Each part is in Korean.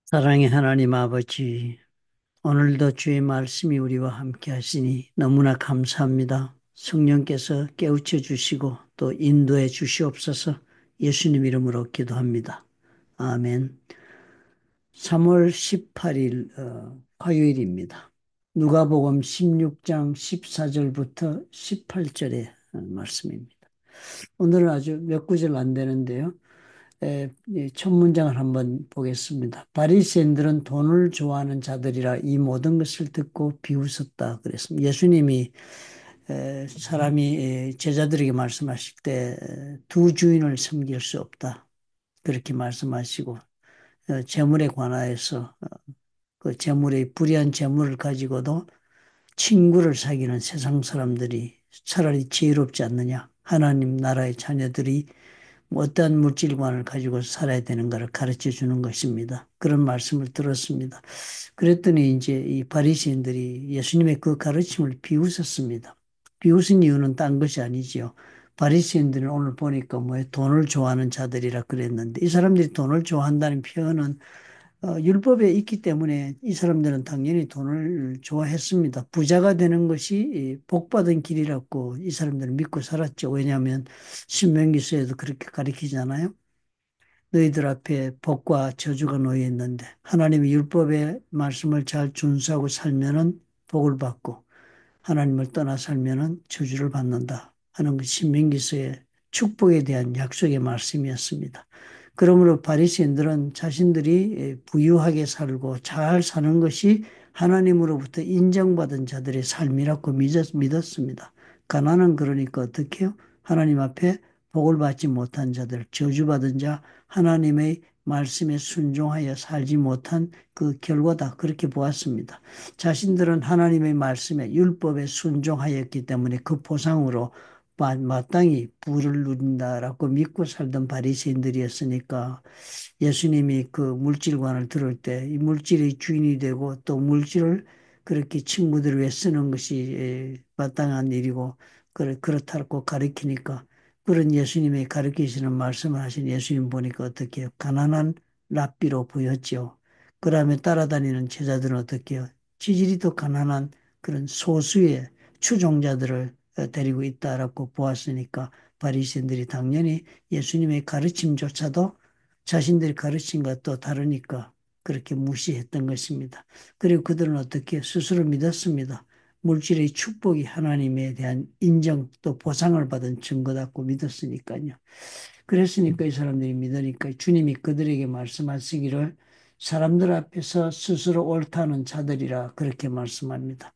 사랑의 하나님 아버지, 오늘도 주의 말씀이 우리와 함께 하시니 너무나 감사합니다. 성령께서 깨우쳐 주시고 또 인도해 주시옵소서. 예수님 이름으로 기도합니다. 아멘. 3월 18일 화요일입니다. 누가복음 16장 14절부터 18절의 말씀입니다. 오늘은 아주 몇 구절 안 되는데요. 첫 문장을 한번 보겠습니다. 바리새인들은 돈을 좋아하는 자들이라 이 모든 것을 듣고 비웃었다 그랬습니다. 예수님이 사람이 제자들에게 말씀하실 때 두 주인을 섬길 수 없다 그렇게 말씀하시고 재물에 관하여서 그 재물의 불의한 재물을 가지고도 친구를 사귀는 세상 사람들이 차라리 지혜롭지 않느냐. 하나님 나라의 자녀들이 어떠한 물질관을 가지고 살아야 되는가를 가르쳐 주는 것입니다. 그런 말씀을 들었습니다. 그랬더니 이제 이 바리새인들이 예수님의 그 가르침을 비웃었습니다. 비웃은 이유는 딴 것이 아니지요. 바리새인들은 오늘 보니까 뭐 돈을 좋아하는 자들이라 그랬는데 이 사람들이 돈을 좋아한다는 표현은 율법에 있기 때문에 이 사람들은 당연히 돈을 좋아했습니다. 부자가 되는 것이 복받은 길이라고 이 사람들은 믿고 살았죠. 왜냐하면 신명기서에도 그렇게 가르치잖아요. 너희들 앞에 복과 저주가 놓여 있는데 하나님의 율법의 말씀을 잘 준수하고 살면은 복을 받고 하나님을 떠나 살면은 저주를 받는다 하는 것 신명기서의 축복에 대한 약속의 말씀이었습니다. 그러므로 바리새인들은 자신들이 부유하게 살고 잘 사는 것이 하나님으로부터 인정받은 자들의 삶이라고 믿었습니다. 가난은 그러니까 어떻게 해요? 하나님 앞에 복을 받지 못한 자들, 저주받은 자, 하나님의 말씀에 순종하여 살지 못한 그 결과다. 그렇게 보았습니다. 자신들은 하나님의 말씀에 율법에 순종하였기 때문에 그 보상으로 마땅히 부를 누린다라고 믿고 살던 바리새인들이었으니까 예수님이 그 물질관을 들을 때 이 물질의 주인이 되고 또 물질을 그렇게 친구들을 위해 쓰는 것이 마땅한 일이고 그렇다고 가르치니까 그런 예수님의 가르치시는 말씀을 하신 예수님 보니까 어떻게 해요? 가난한 랍비로 보였죠. 그 다음에 따라다니는 제자들은 어떻게 해요? 지질이 더 가난한 그런 소수의 추종자들을 데리고 있다라고 보았으니까 바리새인들이 당연히 예수님의 가르침조차도 자신들이 가르친 것도 다르니까 그렇게 무시했던 것입니다. 그리고 그들은 어떻게 스스로 믿었습니다. 물질의 축복이 하나님에 대한 인정 또 보상을 받은 증거다고 믿었으니까요. 그랬으니까 이 사람들이 믿으니까 주님이 그들에게 말씀하시기를 사람들 앞에서 스스로 옳다는 자들이라 그렇게 말씀합니다.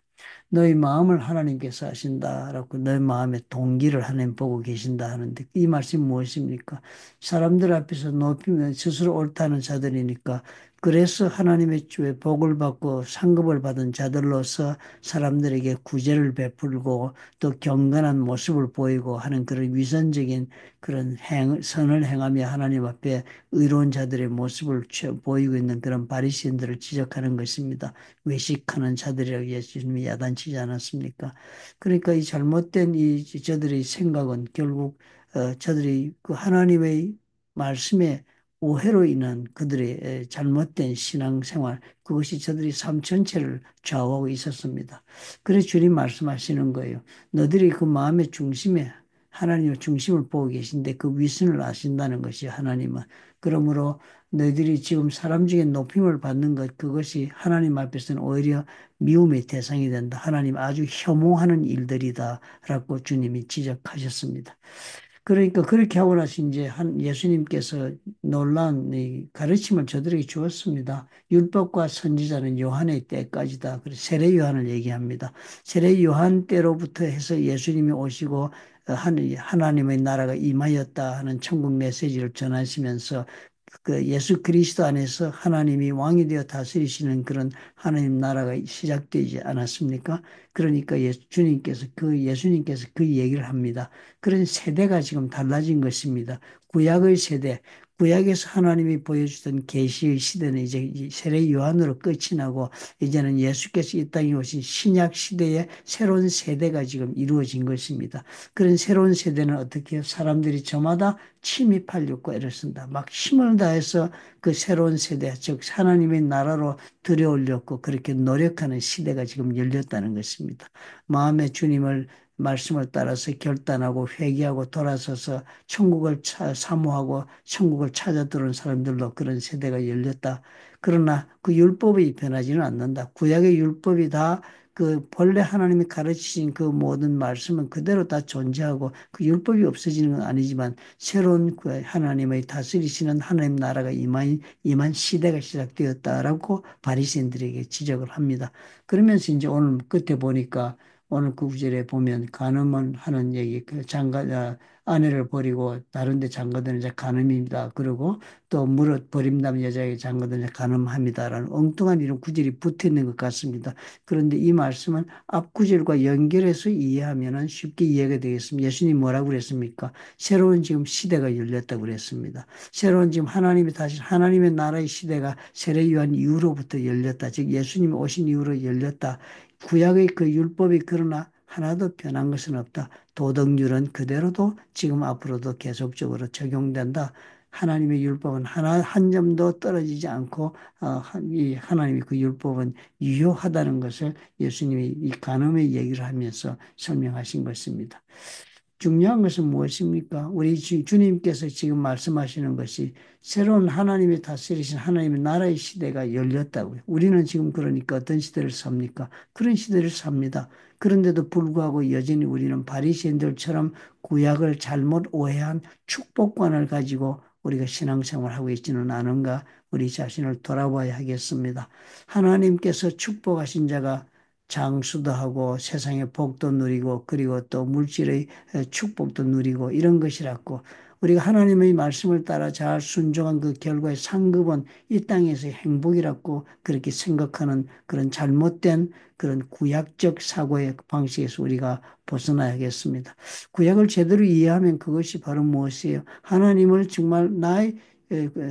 너희 마음을 하나님께서 아신다라고 너희 마음의 동기를 하나님 보고 계신다 하는데 이 말씀이 무엇입니까? 사람들 앞에서 높이면 스스로 옳다는 자들이니까 그래서 하나님의 주에 복을 받고 상급을 받은 자들로서 사람들에게 구제를 베풀고 또 경건한 모습을 보이고 하는 그런 위선적인 그런 선을 행하며 하나님 앞에 의로운 자들의 모습을 보이고 있는 그런 바리새인들을 지적하는 것입니다. 외식하는 자들이라고 예수님이 야단치지 않았습니까? 그러니까 이 잘못된 저들의 생각은 결국 저들이 그 하나님의 말씀에 오해로 인한 그들의 잘못된 신앙생활 그것이 저들이 삶 전체를 좌우하고 있었습니다. 그래서 주님 말씀하시는 거예요. 너들이 그 마음의 중심에 하나님의 중심을 보고 계신데 그 위선을 아신다는 것이 하나님은 그러므로 너희들이 지금 사람 중에 높임을 받는 것 그것이 하나님 앞에서는 오히려 미움의 대상이 된다. 하나님 아주 혐오하는 일들이다라고 주님이 지적하셨습니다. 그러니까 그렇게 하고 나서 이제 한 예수님께서 놀라운 이 가르침을 저들에게 주었습니다. 율법과 선지자는 요한의 때까지다. 그래서 세례 요한을 얘기합니다. 세례 요한 때로부터 해서 예수님이 오시고 하나님의 나라가 임하였다 하는 천국 메시지를 전하시면서 그 예수 그리스도 안에서 하나님이 왕이 되어 다스리시는 그런 하나님 나라가 시작되지 않았습니까? 그러니까 예수님께서 그 얘기를 합니다. 그런 세대가 지금 달라진 것입니다. 구약의 세대, 구약에서 하나님이 보여주던 계시의 시대는 이제 이 세례 요한으로 끝이 나고 이제는 예수께서 이 땅에 오신 신약 시대의 새로운 세대가 지금 이루어진 것입니다. 그런 새로운 세대는 어떻게 해요? 사람들이 저마다 침입하려고 애를 쓴다. 막 힘을 다해서 그 새로운 세대, 즉 하나님의 나라로 들여오려고 그렇게 노력하는 시대가 지금 열렸다는 것입니다. 마음의 주님을 말씀을 따라서 결단하고 회개하고 돌아서서 천국을 사모하고 천국을 찾아 들어온 사람들로 그런 세대가 열렸다. 그러나 그 율법이 변하지는 않는다. 구약의 율법이 다 그 본래 하나님이 가르치신 그 모든 말씀은 그대로 다 존재하고 그 율법이 없어지는 건 아니지만 새로운 그 하나님의 다스리시는 하나님 나라가 임한 시대가 시작되었다라고 바리새인들에게 지적을 합니다. 그러면서 이제 오늘 끝에 보니까 오늘 그 구절에 보면 간음은 하는 얘기, 그 아내를 버리고 다른 데 장가드는 자 간음입니다. 그리고 또 무릇 버림남 여자에게 장가드는 자 간음합니다라는 엉뚱한 이런 구절이 붙어 있는 것 같습니다. 그런데 이 말씀은 앞 구절과 연결해서 이해하면 쉽게 이해가 되겠습니다. 예수님이 뭐라고 그랬습니까? 새로운 지금 시대가 열렸다고 그랬습니다. 새로운 지금 하나님이 다시 하나님의 나라의 시대가 세례 요한 이후로부터 열렸다. 즉 예수님이 오신 이후로 열렸다. 구약의 그 율법이 그러나 하나도 변한 것은 없다. 도덕률은 그대로도 지금 앞으로도 계속적으로 적용된다. 하나님의 율법은 한 점도 떨어지지 않고 이 하나님의 그 율법은 유효하다는 것을 예수님이 이 간음의 얘기를 하면서 설명하신 것입니다. 중요한 것은 무엇입니까? 우리 주님께서 지금 말씀하시는 것이 새로운 하나님이 다스리신 하나님의 나라의 시대가 열렸다고요. 우리는 지금 그러니까 어떤 시대를 삽니까? 그런 시대를 삽니다. 그런데도 불구하고 여전히 우리는 바리새인들처럼 구약을 잘못 오해한 축복관을 가지고 우리가 신앙생활하고 있지는 않은가? 우리 자신을 돌아봐야 하겠습니다. 하나님께서 축복하신 자가 장수도 하고 세상의 복도 누리고 그리고 또 물질의 축복도 누리고 이런 것이라고 우리가 하나님의 말씀을 따라 잘 순종한 그 결과의 상급은 이 땅에서의 행복이라고 그렇게 생각하는 그런 잘못된 그런 구약적 사고의 방식에서 우리가 벗어나야겠습니다. 구약을 제대로 이해하면 그것이 바로 무엇이에요? 하나님을 정말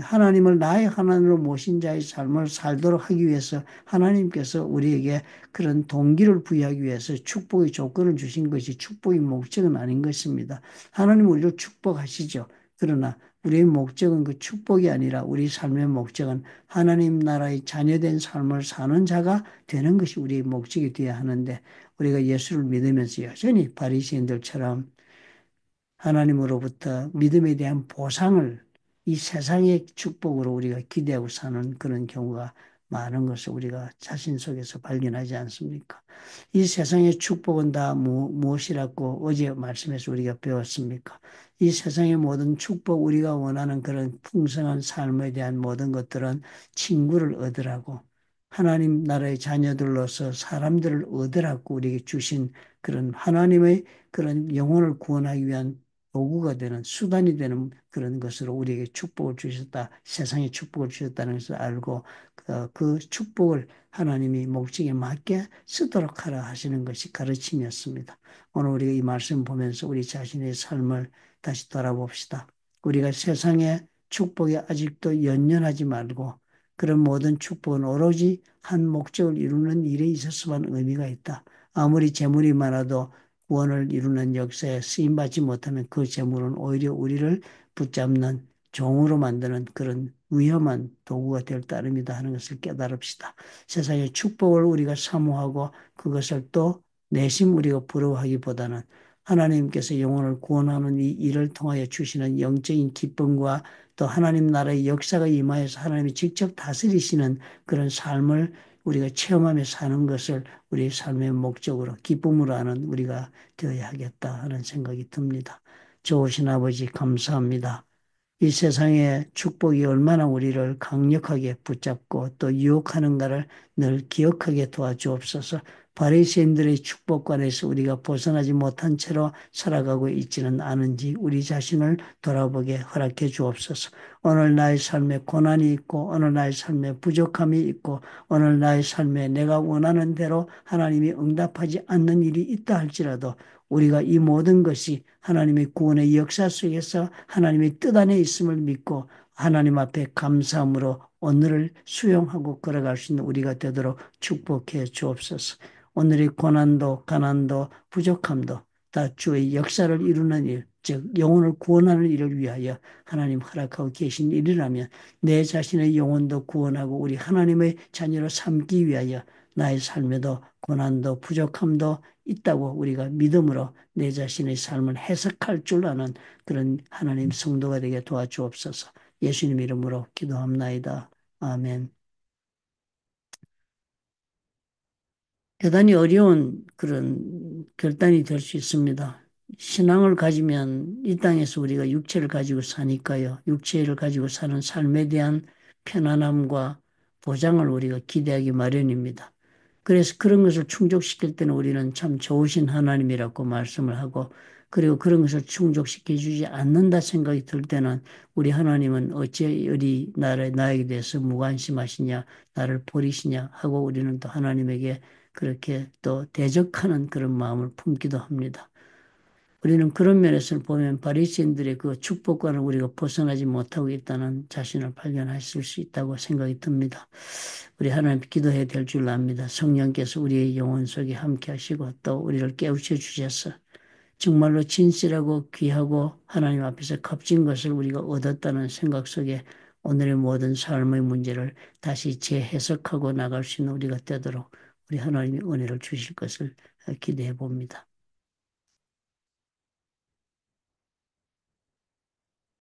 하나님을 나의 하나님으로 모신 자의 삶을 살도록 하기 위해서 하나님께서 우리에게 그런 동기를 부여하기 위해서 축복의 조건을 주신 것이 축복의 목적은 아닌 것입니다. 하나님 우리를 축복하시죠. 그러나 우리의 목적은 그 축복이 아니라 우리 삶의 목적은 하나님 나라의 자녀된 삶을 사는 자가 되는 것이 우리의 목적이 되어야 하는데 우리가 예수를 믿으면서 여전히 바리새인들처럼 하나님으로부터 믿음에 대한 보상을 이 세상의 축복으로 우리가 기대하고 사는 그런 경우가 많은 것을 우리가 자신 속에서 발견하지 않습니까? 이 세상의 축복은 다 무엇이라고 어제 말씀에서 우리가 배웠습니까? 이 세상의 모든 축복, 우리가 원하는 그런 풍성한 삶에 대한 모든 것들은 친구를 얻으라고 하나님 나라의 자녀들로서 사람들을 얻으라고 우리에게 주신 그런 하나님의 그런 영혼을 구원하기 위한 도구가 되는 수단이 되는 그런 것으로 우리에게 축복을 주셨다. 세상에 축복을 주셨다는 것을 알고 그 축복을 하나님이 목적에 맞게 쓰도록 하라 하시는 것이 가르침이었습니다. 오늘 우리가 이 말씀 보면서 우리 자신의 삶을 다시 돌아봅시다. 우리가 세상의 축복에 아직도 연연하지 말고 그런 모든 축복은 오로지 한 목적을 이루는 일에 있어서만 의미가 있다. 아무리 재물이 많아도 구원을 이루는 역사에 쓰임받지 못하면 그 재물은 오히려 우리를 붙잡는 종으로 만드는 그런 위험한 도구가 될 따름이다 하는 것을 깨달읍시다. 세상의 축복을 우리가 사모하고 그것을 또 내심 우리가 부러워하기보다는 하나님께서 영혼을 구원하는 이 일을 통하여 주시는 영적인 기쁨과 또 하나님 나라의 역사가 임하여서 하나님이 직접 다스리시는 그런 삶을 우리가 체험하며 사는 것을 우리의 삶의 목적으로 기쁨으로 하는 우리가 되어야 하겠다 하는 생각이 듭니다. 좋으신 아버지 감사합니다. 이 세상의 축복이 얼마나 우리를 강력하게 붙잡고 또 유혹하는가를 늘 기억하게 도와주옵소서. 바리새인들의 축복관에서 우리가 벗어나지 못한 채로 살아가고 있지는 않은지 우리 자신을 돌아보게 허락해 주옵소서. 오늘 나의 삶에 고난이 있고 오늘 나의 삶에 부족함이 있고 오늘 나의 삶에 내가 원하는 대로 하나님이 응답하지 않는 일이 있다 할지라도 우리가 이 모든 것이 하나님의 구원의 역사 속에서 하나님의 뜻 안에 있음을 믿고 하나님 앞에 감사함으로 오늘을 수용하고 걸어갈 수 있는 우리가 되도록 축복해 주옵소서. 오늘의 고난도, 가난도, 부족함도 다 주의 역사를 이루는 일, 즉 영혼을 구원하는 일을 위하여 하나님 허락하고 계신 일이라면 내 자신의 영혼도 구원하고 우리 하나님의 자녀로 삼기 위하여 나의 삶에도 고난도 부족함도 있다고 우리가 믿음으로 내 자신의 삶을 해석할 줄 아는 그런 하나님 성도가 되게 도와주옵소서. 예수님 이름으로 기도합나이다. 아멘. 대단히 어려운 그런 결단이 될 수 있습니다. 신앙을 가지면 이 땅에서 우리가 육체를 가지고 사니까요. 육체를 가지고 사는 삶에 대한 편안함과 보장을 우리가 기대하기 마련입니다. 그래서 그런 것을 충족시킬 때는 우리는 참 좋으신 하나님이라고 말씀을 하고, 그리고 그런 것을 충족시켜 주지 않는다 생각이 들 때는 우리 하나님은 어찌 우리 나에게 대해서 무관심하시냐, 나를 버리시냐 하고 우리는 또 하나님에게 그렇게 또 대적하는 그런 마음을 품기도 합니다. 우리는 그런 면에서 보면 바리새인들의 그 축복과는 우리가 벗어나지 못하고 있다는 자신을 발견하실 수 있다고 생각이 듭니다. 우리 하나님 기도해야 될 줄 압니다. 성령께서 우리의 영혼 속에 함께 하시고 또 우리를 깨우쳐 주셔서 정말로 진실하고 귀하고 하나님 앞에서 값진 것을 우리가 얻었다는 생각 속에 오늘의 모든 삶의 문제를 다시 재해석하고 나갈 수 있는 우리가 되도록 우리 하나님이 은혜를 주실 것을 기대해 봅니다.